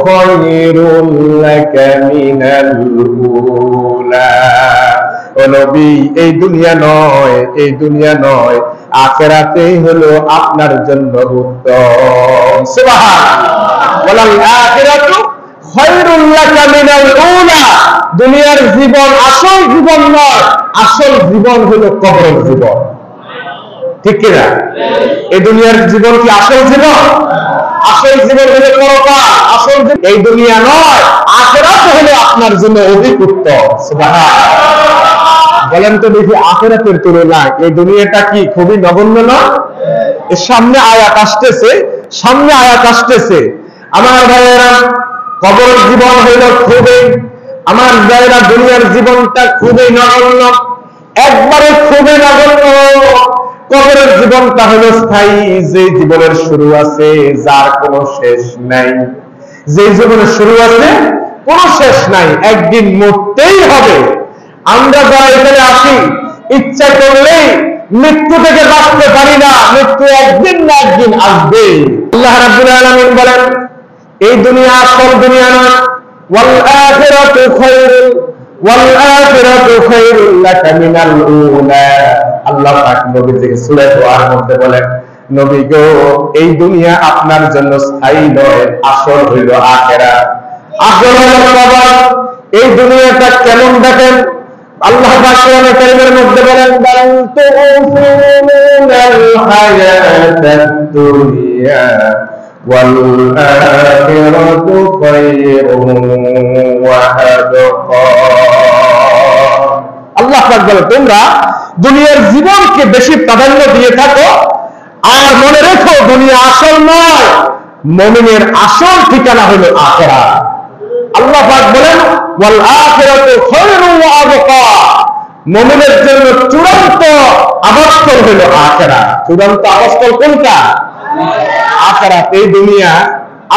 খায়রুল লাকা মিনাল উলা। ও নবী, এই দুনিয়া নয়, আখিরাতেই হলো আপনার জন্য উত্তম। সুবহানাল্লাহ। ওয়ালাল আখিরাতু খায়রুল লাকা মিনাল উলা। দুনিয়ার জীবন আসল জীবন নয়, আসল জীবন হলো কবরের জীবন। ঠিক কিনা? এই দুনিয়ার জীবন কি আসল জীবন? আসল জীবন হলো পরকাল। আসল এই দুনিয়া নয়, আখিরাত হলো আপনার জন্য অধিক উত্তম। সুবহানাল্লাহ। বলেন তো দেখি, আখিরাতের তুলনায় এই দুনিয়াটা কি খুবই নগণ্য না? এর সামনে আয়াত আসতেছে। আমার ভাইয়েরা, কবরের জীবন হইল খুবই, আমার ভাইয়েরা, দুনিয়ার জীবনটা খুবই নগণ্য, একবারে খুবই নগণ্য। কবরের জীবনটা হলো স্থায়ী, যে জীবনের শুরু আছে, যার কোনো শেষ নাই। যে জীবনের শুরু আছে, কোনো শেষ নাই, একদিন মরতেই হবে। আমরা যারা এখানে আসি, ইচ্ছা করলেই মৃত্যু থেকে বাঁচতে পারি না, মৃত্যু একদিন না একদিন আসবে। আল্লাহ রাব্বুল আলামিন বলেন, এই দুনিয়া আসল দুনিয়া নয়। ওয়াল আখিরাতু খায়রুল লাকা মিনাল উলা। আল্লাহ পাক নবীকে সূরা দোয়ার মধ্যে বলেন, নবী গো, এই দুনিয়া আপনার জন্য স্থায়ী নয়, আসল হইল আখিরাত, আসল হইল কবর। এই দুনিয়াটা কেমন দেখেন, আল্লাহ পাক কোরআনে কারীমের মধ্যে বলেন, বাল তুউসিরুনাল হায়াতাদ দুনিয়া ওয়াল আখিরাতু খায়রুন ওয়া আবকা। আল্লাহ পাক বলে, তোমরা দুনিয়ার জীবনকে বেশি প্রাধান্য দিয়ে থাকো, আর মনে রেখো দুনিয়া আসল নয়, মুমিনের আসল ঠিকানা হলো আখিরাত। আল্লাহ পাক বলেন, ওয়াল আখিরাতু খায়রুন ওয়া আবকা। মুমিনের জন্য চূড়ান্ত আবাসস্থল হলো আখিরাত। চূড়ান্ত আবাসস্থল কোনটা? আখিরাত। এই দুনিয়া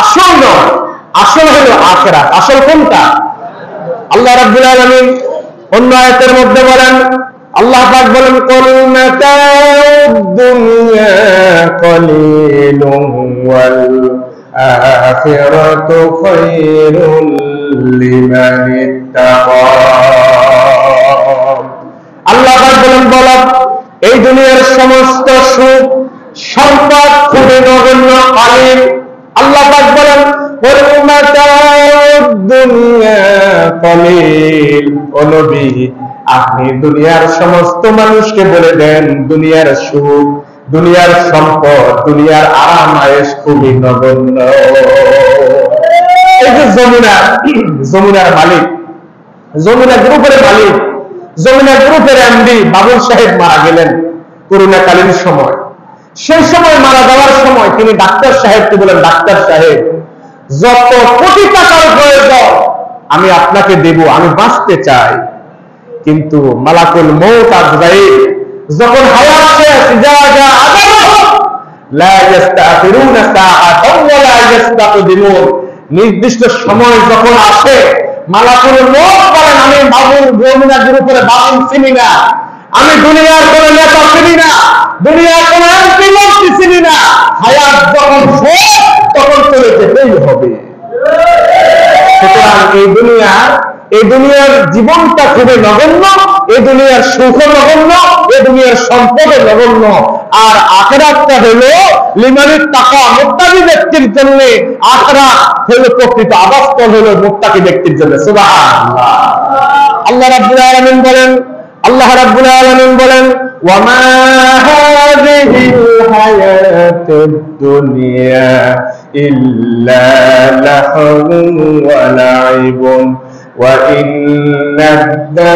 আসল নয়, আসল হলো আখিরাত। আসল কোনটা? আল্লাহ রাব্বুল আলামিন অন্য আয়াতের মধ্যে বলেন, আল্লাহ পাক বলেন, কুল মাতাউদ দুনিয়া কলিলুন ওয়াল আখিরাতু খায়রুল লিমান ইত্তাকা। আল্লাহ পাক বলেন, বলো, এই দুনিয়ার সমস্ত সুখ সম্পদ খুবই নগণ্য, কালিল। আল্লাহ পাক বলেন, কুল মাতাউদ দুনিয়া কলিল। ও নবী, আপনি দুনিয়ার সমস্ত মানুষকে বলে দেন, দুনিয়ার সুখ, দুনিয়ার সম্পদ, দুনিয়ার আরাম আয়েশ খুবই নগণ্য। এই যে যমুনার মালিক, যমুনা গ্রুপের মালিক, যমুনা গ্রুপের এমডি বাবুল সাহেব মারা গেলেন করোনাকালীন সময়। সেই সময় মারা যাওয়ার সময় তিনি ডাক্তার সাহেবকে বলেন, ডাক্তার সাহেব, যত কোটি টাকার প্রয়োজন আমি আপনাকে দেব, আমি বাঁচতে চাই। কিন্তু মালাকুল মউত আজরাইল যখন হায়াত শেষ, লা ইস্তাখিরুনা সাআতান ওয়া লা ইস্তাকদিমুন, নির্দিষ্ট সময় যখন আসে, মালাকুল মউত বলেন, আমি বাবুল যমুনা গ্রুপের বাবুল চিনি না, আমি দুনিয়ার কোন নেতা চিনি না, দুনিয়ার কোন এমপি মন্ত্রী চিনি না, হায়াত যখন শেষ তখন চলে যেতেই হবে। সুতরাং এই দুনিয়ার জীবনটা খুবই নগণ্য, এই দুনিয়ার সুখ নগণ্য, এই দুনিয়ার সম্পদ নগণ্য, আর আখিরাতটা হলো লিমানিত তাকা, মুত্তাকি ব্যক্তির জন্য। আখিরাত হলো প্রকৃত আবাসস্থল, হলো মুত্তাকি ব্যক্তির জন্য। সুবহানাল্লাহ। আল্লাহ রাব্বুল আলামিন বলেন, ওয়া মা হাযিহিল হায়াতুদ দুনিয়া ইল্লা লাহউন ওয়া লাইবুন ওয়া ইন্নাদ-দারাল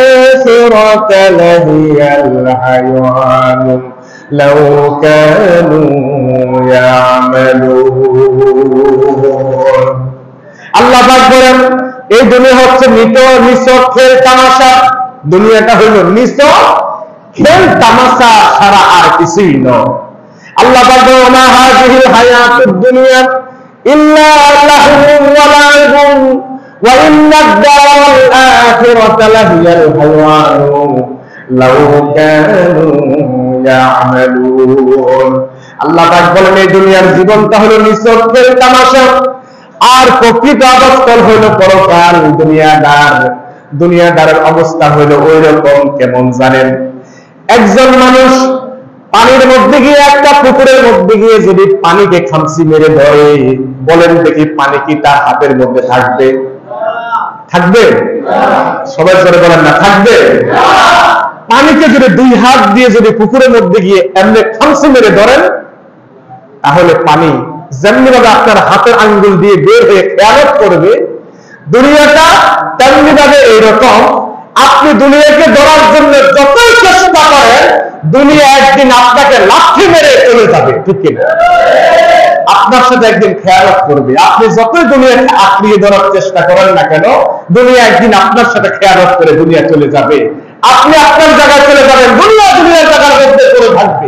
আখিরাতা লাহিয়াল হায়াওয়ান লাউ কানু ইয়ামালুন। আল্লাহ পাক বলেন, এই দুনিয়া হচ্ছে নিছক খেল তামাশা। দুনিয়াটা হইল নিছক খেল তামাশা ছাড়া আর কিছুই নয়। আল্লাহ পাক বলেন, মা হাযিহিল হায়াতুদ দুনিয়া ইল্লা লাহউন ওয়া লাইবুন ওয়া ইন্নাদ-দারাল আখিরাতা লাহিয়াল হায়াওয়ান লাউ কানু ইয়ামালুন। আল্লাহ পাক বলেন এই দুনিয়ার জীবনটা হলো নিছকের তামাশা, আর প্রকৃত আবাসস্থল হইল পরকাল। দুনিয়াদারের অবস্থা হইল ওই রকম, কেমন জানেন? একজন মানুষ পানির মধ্যে গিয়ে, একটা পুকুরের মধ্যে গিয়ে যদি পানিকে খামচি মেরে ধরে, বলেন দেখি পানি কি তার হাতের মধ্যে থাকবে? থাকবে? সবাই জোরে বলেন না, থাকবে? পানিকে যদি দুই হাত দিয়ে যদি পুকুরের মধ্যে গিয়ে এমনি খামচি মেরে ধরেন, তাহলে পানি যেমনি ভাবে আপনার হাতের আঙ্গুল দিয়ে বের হয়ে খেয়ালত করবে, দুনিয়াটা তেমনি ভাবে এইরকম। আপনি দুনিয়াকে ধরার জন্য যতই চেষ্টা করেন, দুনিয়া একদিন আপনাকে লাথি মেরে চলে যাবে, ঠিক কিনা? আপনার সাথে একদিন খেয়ালত করবে। আপনি যতই দুনিয়াকে আঁকড়িয়ে ধরার চেষ্টা করেন না কেন, দুনিয়া একদিন আপনার সাথে খেয়ালত করে দুনিয়া চলে যাবে। আপনি আপনার জায়গায় চলে যাবেন, দুনিয়ার জায়গার মধ্যে পড়ে থাকবে।